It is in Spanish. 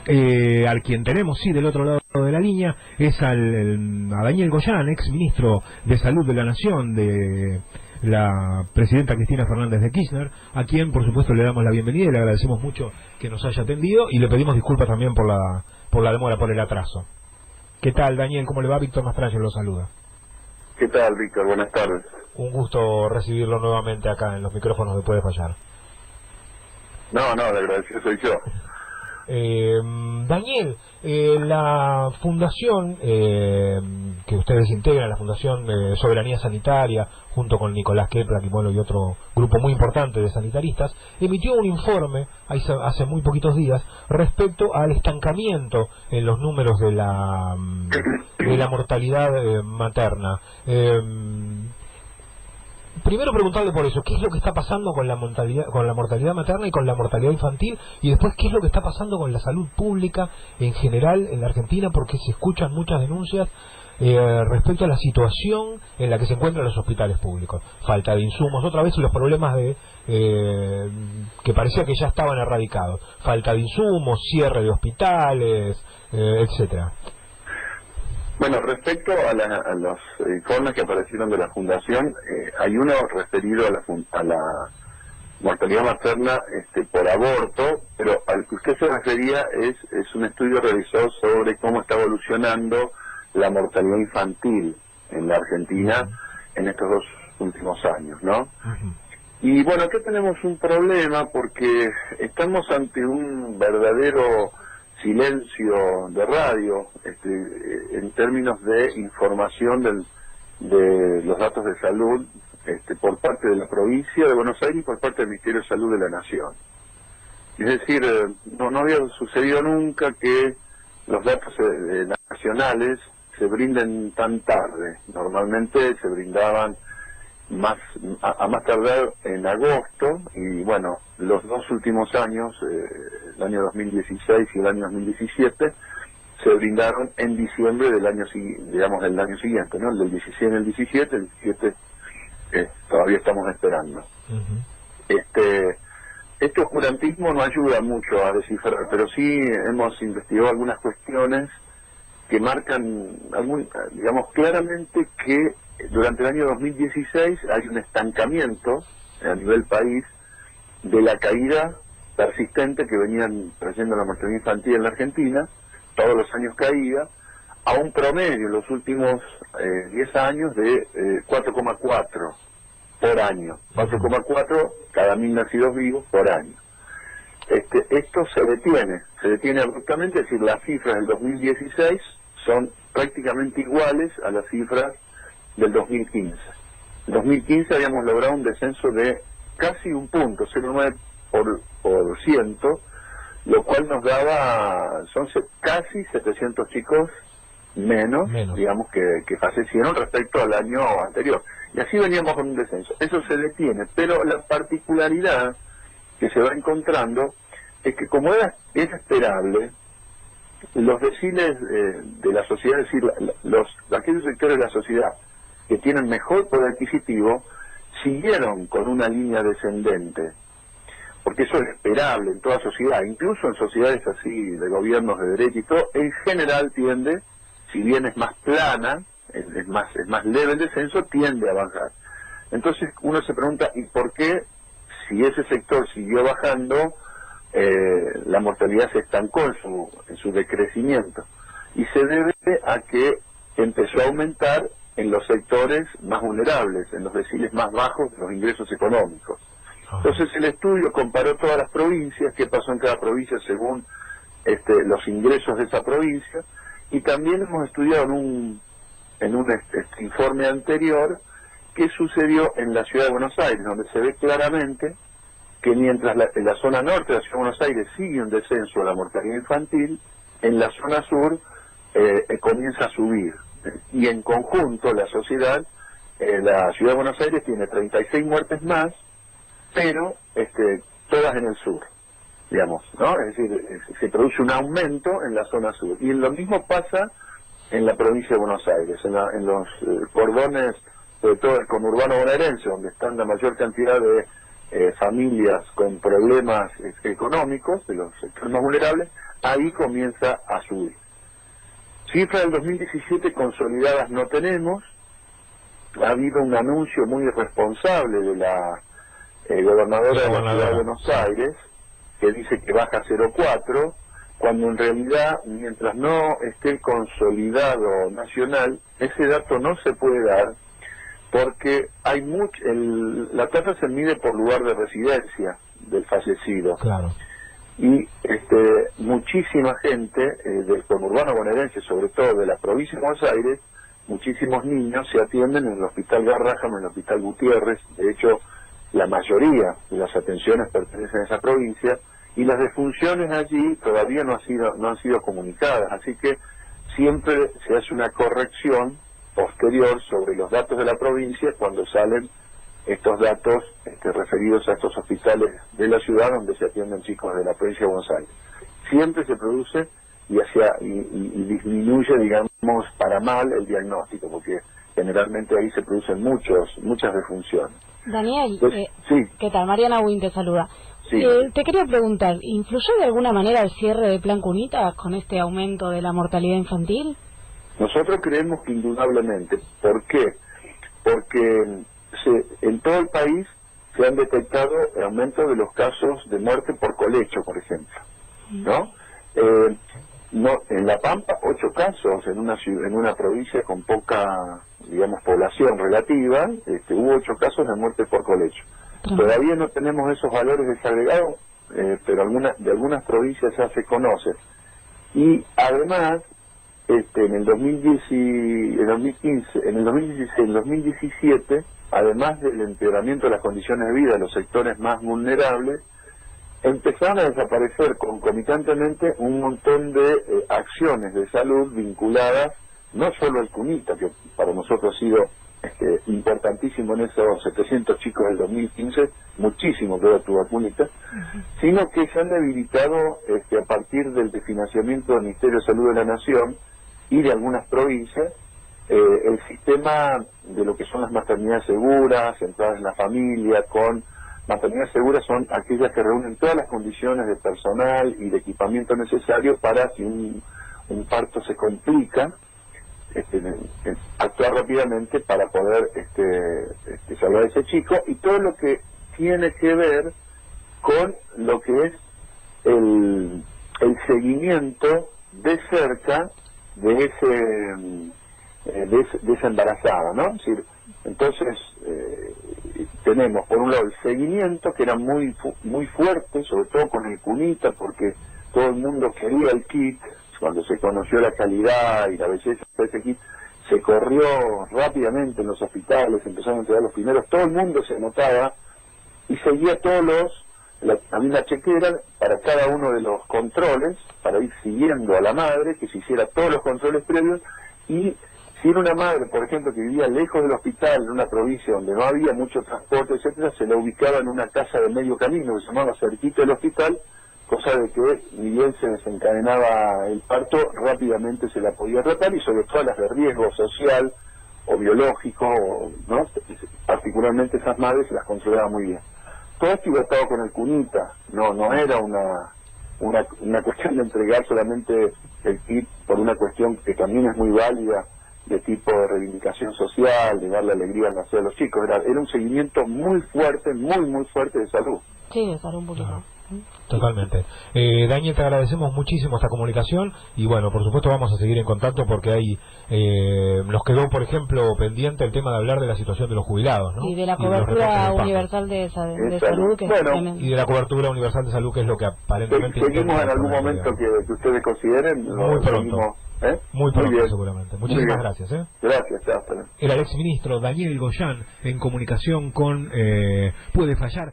Al quien tenemos, sí, del otro lado de la línea, es a Daniel Goyan, ex ministro de Salud de la Nación, de la presidenta Cristina Fernández de Kirchner, a quien, por supuesto, le damos la bienvenida y le agradecemos mucho que nos haya atendido y le pedimos disculpas también por la demora, por el atraso. ¿Qué tal, Daniel? ¿Cómo le va? Víctor Mastrangelo lo saluda. ¿Qué tal, Víctor? Buenas tardes. Un gusto recibirlo nuevamente acá en los micrófonos de Puede Fallar. No, el agradecido soy yo. Daniel, la fundación que ustedes integran, la Fundación Soberanía Sanitaria, junto con Nicolás Keplak y otro grupo muy importante de sanitaristas, emitió un informe hace muy poquitos días respecto al estancamiento en los números de la mortalidad materna. Primero preguntarle por eso, ¿qué es lo que está pasando con la mortalidad materna y con la mortalidad infantil? Y después, ¿qué es lo que está pasando con la salud pública en general en la Argentina? Porque se escuchan muchas denuncias respecto a la situación en la que se encuentran los hospitales públicos. Falta de insumos, otra vez los problemas que parecía que ya estaban erradicados. Falta de insumos, cierre de hospitales, etcétera. Bueno, respecto a los informes que aparecieron de la Fundación, hay uno referido a la mortalidad materna por aborto, pero al que usted se refería es un estudio realizado sobre cómo está evolucionando la mortalidad infantil en la Argentina en estos 2 últimos años, ¿no? Y bueno, acá tenemos un problema porque estamos ante un verdadero silencio de radio en términos de información de los datos de salud por parte de la provincia de Buenos Aires y por parte del Ministerio de Salud de la Nación. Es decir, no había sucedido nunca que los datos nacionales se brinden tan tarde. Normalmente se brindaban a más tardar en agosto, y bueno, los 2 últimos años, el año 2016 y el año 2017, se brindaron en diciembre del año siguiente, ¿no? El del 16 y el 17, el 17 todavía estamos esperando. Este oscurantismo no ayuda mucho a descifrar, pero sí hemos investigado algunas cuestiones que marcan, claramente que durante el año 2016 hay un estancamiento a nivel país de la caída persistente que venían trayendo la mortalidad infantil en la Argentina, todos los años caída, a un promedio en los últimos 10 años de 4,4 por año, 4,4 cada 1000 nacidos vivos por año. Esto se detiene abruptamente, es decir, las cifras del 2016 son prácticamente iguales a las cifras del 2015. En 2015 habíamos logrado un descenso de casi un punto, 0,9%, lo cual nos daba, son casi 700 chicos menos. Digamos, que fallecieron respecto al año anterior. Y así veníamos con un descenso. Eso se detiene, pero la particularidad que se va encontrando es que, como es esperable, los deciles de la sociedad, es decir, aquellos sectores de la sociedad que tienen mejor poder adquisitivo, siguieron con una línea descendente, porque eso es esperable en toda sociedad, incluso en sociedades así de gobiernos de derecha y todo, en general tiende, si bien es más plana, es más leve el descenso, tiende a bajar. Entonces uno se pregunta, ¿y por qué, si ese sector siguió bajando, la mortalidad se estancó en su decrecimiento? Y se debe a que empezó a aumentar en los sectores más vulnerables, en los deciles más bajos de los ingresos económicos. Entonces el estudio comparó todas las provincias, qué pasó en cada provincia según los ingresos de esa provincia, y también hemos estudiado en un informe anterior qué sucedió en la ciudad de Buenos Aires, donde se ve claramente que mientras en la zona norte de la ciudad de Buenos Aires sigue un descenso de la mortalidad infantil, en la zona sur comienza a subir. Y en conjunto la sociedad, la ciudad de Buenos Aires tiene 36 muertes más, pero todas en el sur, digamos, ¿no? Es decir, se produce un aumento en la zona sur. Y lo mismo pasa en la provincia de Buenos Aires, en los cordones, sobre todo el conurbano bonaerense, donde están la mayor cantidad de familias con problemas económicos, de los sectores más vulnerables, ahí comienza a subir. Cifras del 2017 consolidadas no tenemos. Ha habido un anuncio muy irresponsable de la gobernadora de la Ciudad de Buenos Aires, que dice que baja a 0,4, cuando en realidad, mientras no esté consolidado nacional, ese dato no se puede dar, porque hay la tasa se mide por lugar de residencia del fallecido. Claro. Y muchísima gente del conurbano bonaerense, sobre todo de la provincia de Buenos Aires, muchísimos niños se atienden en el Hospital Garrahan, en el Hospital Gutiérrez. De hecho, la mayoría de las atenciones pertenecen a esa provincia, y las defunciones allí todavía no han sido comunicadas, así que siempre se hace una corrección posterior sobre los datos de la provincia cuando salen estos datos referidos a estos hospitales de la ciudad donde se atienden chicos de la provincia de Buenos Aires. Siempre se produce y disminuye, digamos, para mal el diagnóstico, porque generalmente ahí se producen muchas defunciones. Daniel, entonces, sí. ¿Qué tal? Mariana Wynn te saluda. Sí. Te quería preguntar, ¿influyó de alguna manera el cierre de Plan Cunita con este aumento de la mortalidad infantil? Nosotros creemos que indudablemente. ¿Por qué? Porque en todo el país se han detectado aumentos de los casos de muerte por colecho, por ejemplo, ¿no? En La Pampa, 8 casos en una provincia con poca, digamos, población relativa, hubo 8 casos de muerte por colecho. Todavía no tenemos esos valores desagregados, pero de algunas provincias ya se conocen. Y además, en el 2017, además del empeoramiento de las condiciones de vida de los sectores más vulnerables, empezaron a desaparecer concomitantemente un montón de acciones de salud vinculadas no solo al CUNITA, que para nosotros ha sido importantísimo en esos 700 chicos del 2015, muchísimo que tuvo CUNITA, sino que se han debilitado a partir del financiamiento del Ministerio de Salud de la Nación y de algunas provincias, el sistema de lo que son las maternidades seguras, centradas en la familia. Con maternidades seguras son aquellas que reúnen todas las condiciones de personal y de equipamiento necesario para, si un parto se complica, actuar rápidamente para poder salvar a ese chico, y todo lo que tiene que ver con lo que es el seguimiento de cerca de esa embarazada, ¿no? Es decir, entonces tenemos por un lado el seguimiento, que era muy fuerte, sobre todo con el CUNITA, porque todo el mundo quería el kit. Cuando se conoció la calidad y la belleza de ese kit, se corrió rápidamente en los hospitales, empezaron a entregar los primeros, todo el mundo se anotaba y seguía había una chequera para cada uno de los controles, para ir siguiendo a la madre, que se hiciera todos los controles previos. Y si era una madre, por ejemplo, que vivía lejos del hospital, en una provincia donde no había mucho transporte, etcétera, se la ubicaba en una casa de medio camino, que se llamaba cerquita del hospital, cosa de que, ni bien se desencadenaba el parto, rápidamente se la podía tratar, y sobre todo las de riesgo social o biológico, ¿no? Particularmente esas madres se las controlaba muy bien. Todo esto iba atado con el CUNITA, no era una cuestión de entregar solamente el kit por una cuestión que también es muy válida, de tipo de reivindicación social, de darle alegría al nacer a los chicos. Era un seguimiento muy fuerte, muy fuerte de salud. Sí, de salud un poquito. Totalmente. Daniel, te agradecemos muchísimo esta comunicación, y bueno, por supuesto vamos a seguir en contacto, porque nos quedó, por ejemplo, pendiente el tema de hablar de la situación de los jubilados, ¿no? Y de la cobertura universal de salud, que y de la cobertura universal de salud, que es lo que aparentemente seguimos en algún momento que ustedes consideren. Muy pronto. Muy pronto, bien. seguramente. Muchísimas gracias. Gracias, chao. Era el exministro Daniel Goyan en comunicación con Puede Fallar.